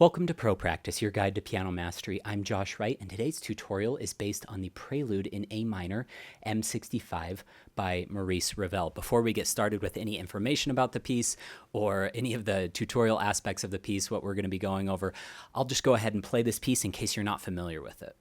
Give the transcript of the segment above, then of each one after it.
Welcome to Pro Practice, your guide to piano mastery. I'm Josh Wright, and today's tutorial is based on the Prelude in A minor, M.65 by Maurice Ravel. Before we get started with any information about the piece or any of the tutorial aspects of the piece, what we're going to be going over, I'll just go ahead and play this piece in case you're not familiar with it.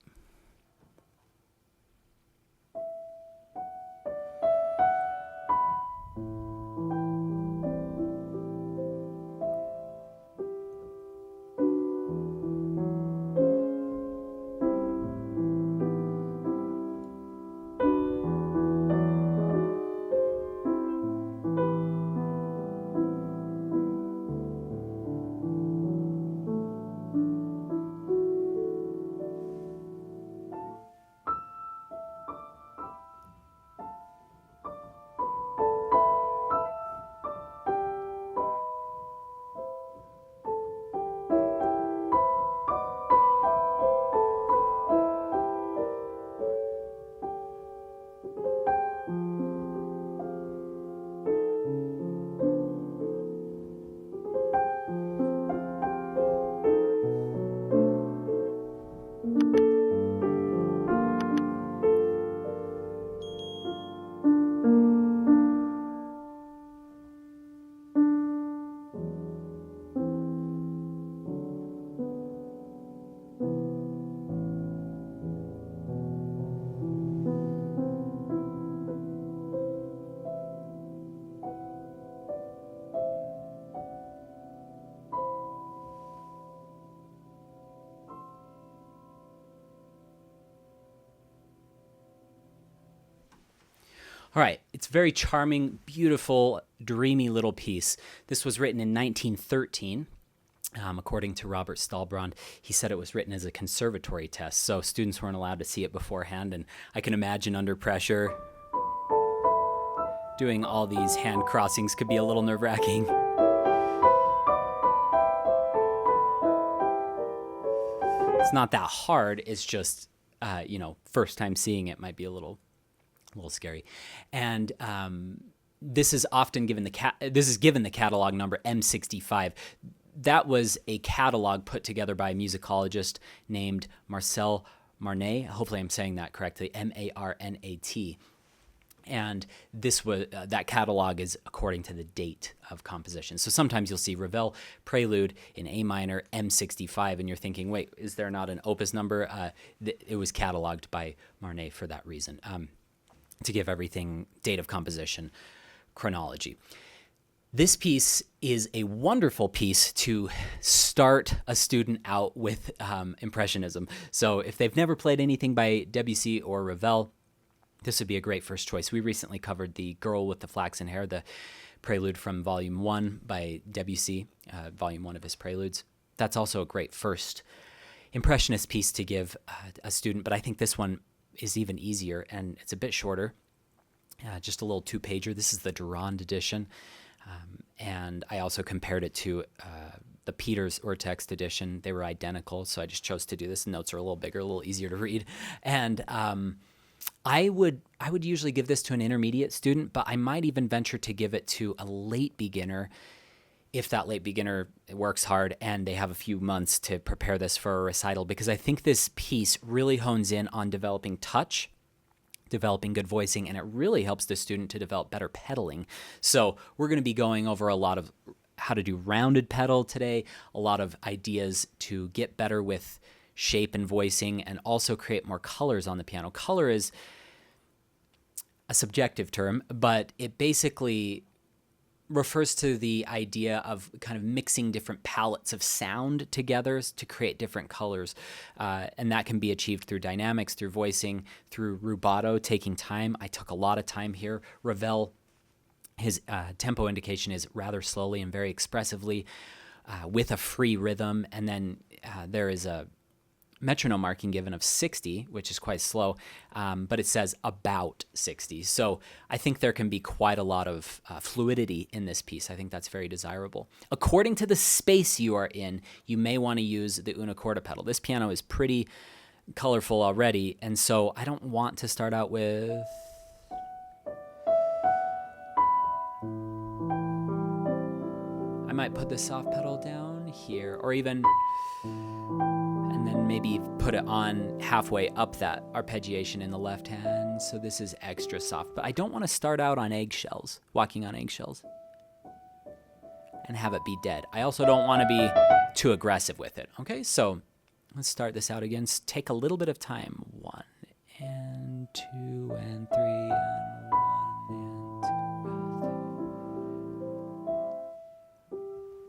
All right, it's a very charming, beautiful, dreamy little piece. This was written in 1913. According to Robert Stahlbrand, he said it was written as a conservatory test, so students weren't allowed to see it beforehand, and I can imagine under pressure, doing all these hand crossings could be a little nerve-wracking. It's not that hard, it's just, first time seeing it might be a little scary. And this is often given the catalog number M.65. That was a catalog put together by a musicologist named Marcel Marnat. Hopefully I'm saying that correctly, M-A-R-N-A-T. And this was that catalog is according to the date of composition. So sometimes you'll see Ravel Prelude in A minor, M.65, and you're thinking, wait, is there not an opus number? It was cataloged by Marnat for that reason. To give everything date of composition, chronology. This piece is a wonderful piece to start a student out with Impressionism. So if they've never played anything by Debussy or Ravel, this would be a great first choice. We recently covered The Girl with the Flaxen Hair, the Prelude from Volume 1 by Debussy, Volume 1 of his Preludes. That's also a great first Impressionist piece to give a student, but I think this one is even easier, and it's a bit shorter, just a little two-pager. This is the Durand edition, and I also compared it to the Peters Urtext edition. They were identical, so I just chose to do this. The notes are a little bigger, a little easier to read, and I would usually give this to an intermediate student, but I might even venture to give it to a late beginner if that late beginner works hard and they have a few months to prepare this for a recital, because I think this piece really hones in on developing touch, developing good voicing, and it really helps the student to develop better pedaling. So we're going to be going over a lot of how to do rounded pedal today, a lot of ideas to get better with shape and voicing, and also create more colors on the piano. Color is a subjective term, but it basically refers to the idea of kind of mixing different palettes of sound together to create different colors. And that can be achieved through dynamics, through voicing, through rubato, taking time. I took a lot of time here. Ravel, his tempo indication is rather slowly and very expressively with a free rhythm. And then there is a metronome marking given of 60, which is quite slow, but it says about 60. So I think there can be quite a lot of fluidity in this piece. I think that's very desirable. According to the space you are in, you may want to use the una corda pedal. This piano is pretty colorful already, and so I don't want to start out with... might put the soft pedal down here, or even, and then maybe put it on halfway up that arpeggiation in the left hand. So this is extra soft, but I don't want to start out on eggshells, walking on eggshells, and have it be dead. I also don't want to be too aggressive with it. Okay, so let's start this out again. Take a little bit of time. 1 and 2 and 3 and 1 and 2.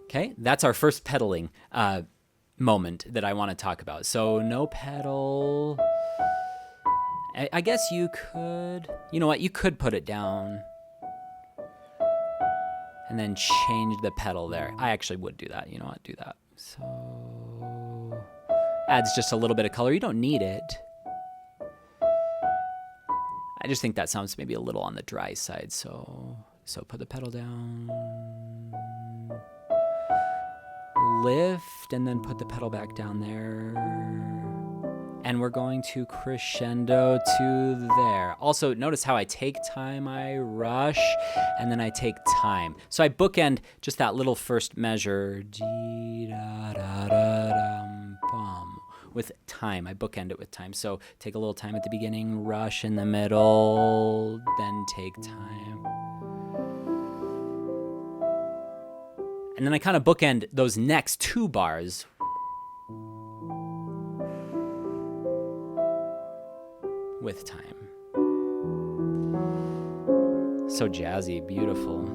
Okay, that's our first pedaling moment that I want to talk about. So no pedal. I guess you could, you know what, you could put it down and then change the pedal there. I actually would do that. You know what, do that. So adds just a little bit of color. You don't need it. I just think that sounds maybe a little on the dry side. So put the pedal down, lift, and then put the pedal back down there. And we're going to crescendo to there. Also, notice how I take time, I rush, and then I take time. So I bookend just that little first measure, G-da-da-da-dum-bum, with time. I bookend it with time. So take a little time at the beginning, rush in the middle, then take time. And then I kind of bookend those next 2 bars with time. So jazzy, beautiful.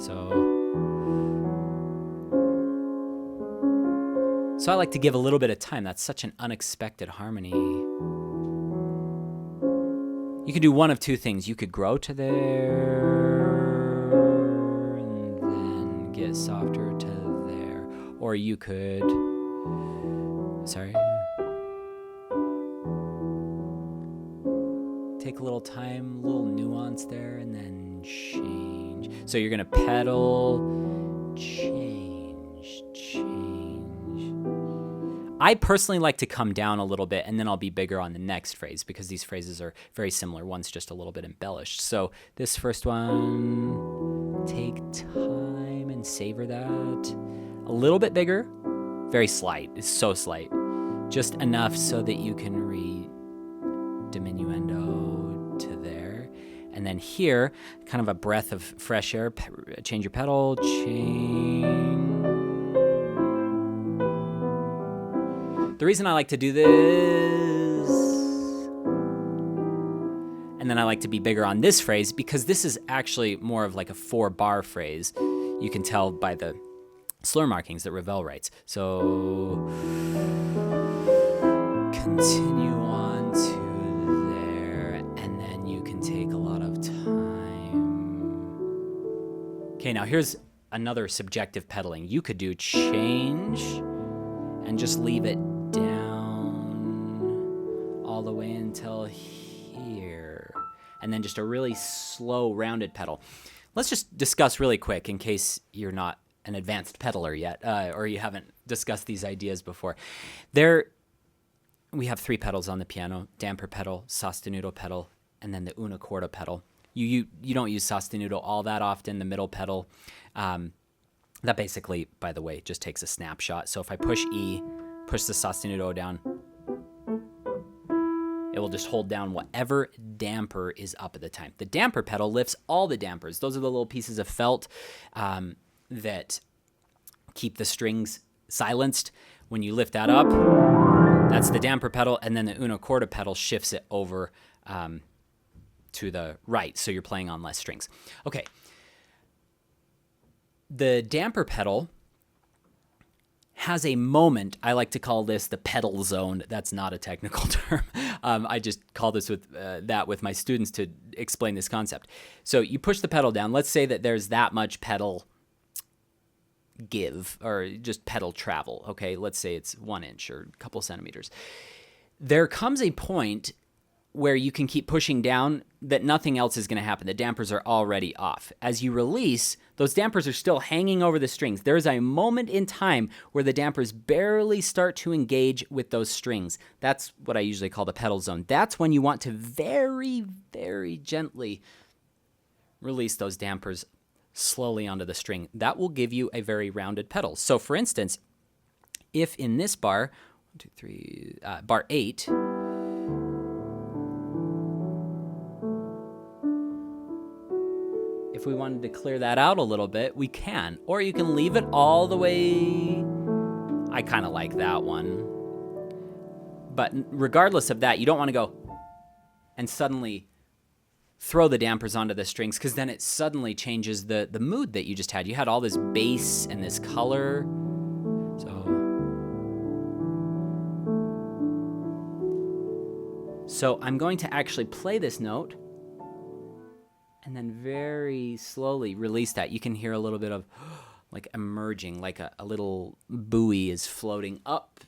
So I like to give a little bit of time. That's such an unexpected harmony. You can do one of 2 things. You could grow to there and then get softer to there. Or you could, take a little time, a little nuance there, and then change. So you're gonna pedal, change, change. I personally like to come down a little bit, and then I'll be bigger on the next phrase because these phrases are very similar. One's just a little bit embellished. So this first one, take time and savor that. A little bit bigger, very slight. It's so slight. Just enough so that you can read diminuendo to there. And then here, kind of a breath of fresh air, change your pedal, change. The reason I like to do this, and then I like to be bigger on this phrase, because this is actually more of like a 4-bar phrase. You can tell by the slur markings that Ravel writes. So continue on to there, and then you can take a lot of time. Okay, now here's another subjective pedaling. You could do change and just leave it down all the way until here, and then just a really slow rounded pedal. Let's just discuss really quick in case you're not an advanced pedaler yet, or you haven't discussed these ideas before. We have 3 pedals on the piano: damper pedal, sostenuto pedal, and then the una corda pedal. You don't use sostenuto all that often. The middle pedal, that basically, by the way, just takes a snapshot. So if I push E, push the sostenuto down, it will just hold down whatever damper is up at the time. The damper pedal lifts all the dampers. Those are the little pieces of felt that keep the strings silenced. When you lift that up, that's the damper pedal, and then the una corda pedal shifts it over to the right, so you're playing on less strings. Okay. The damper pedal has a moment. I like to call this the pedal zone. That's not a technical term. I just call this with my students to explain this concept. So you push the pedal down. Let's say that there's that much pedal give, or just pedal travel. Okay, let's say it's 1 inch or a couple centimeters. There comes a point where you can keep pushing down that nothing else is going to happen. The dampers are already off. As you release, those dampers are still hanging over the strings. There's a moment in time where the dampers barely start to engage with those strings. That's what I usually call the pedal zone. That's when you want to very, very gently release those dampers slowly onto the string. That will give you a very rounded pedal. So for instance, if in this bar, 1, 2, 3, bar 8, if we wanted to clear that out a little bit, we can. Or you can leave it all the way. I kind of like that one. But regardless of that, you don't want to go and suddenly throw the dampers onto the strings, because then it suddenly changes the mood that you just had. You had all this bass and this color. So I'm going to actually play this note and then very slowly release that. You can hear a little bit of like emerging, like a little buoy is floating up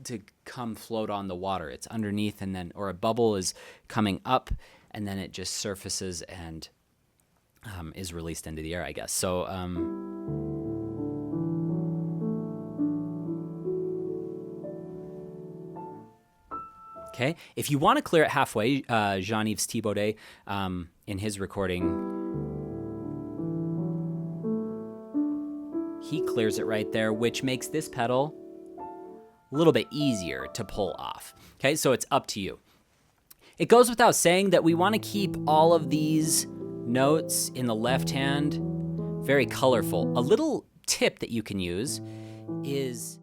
to come float on the water. It's underneath, and then, or a bubble is coming up, and then it just surfaces and is released into the air, I guess. So okay, if you want to clear it halfway, Jean-Yves Thibaudet, in his recording, he clears it right there, which makes this pedal a little bit easier to pull off. Okay, so it's up to you. It goes without saying that we want to keep all of these notes in the left hand very colorful. A little tip that you can use is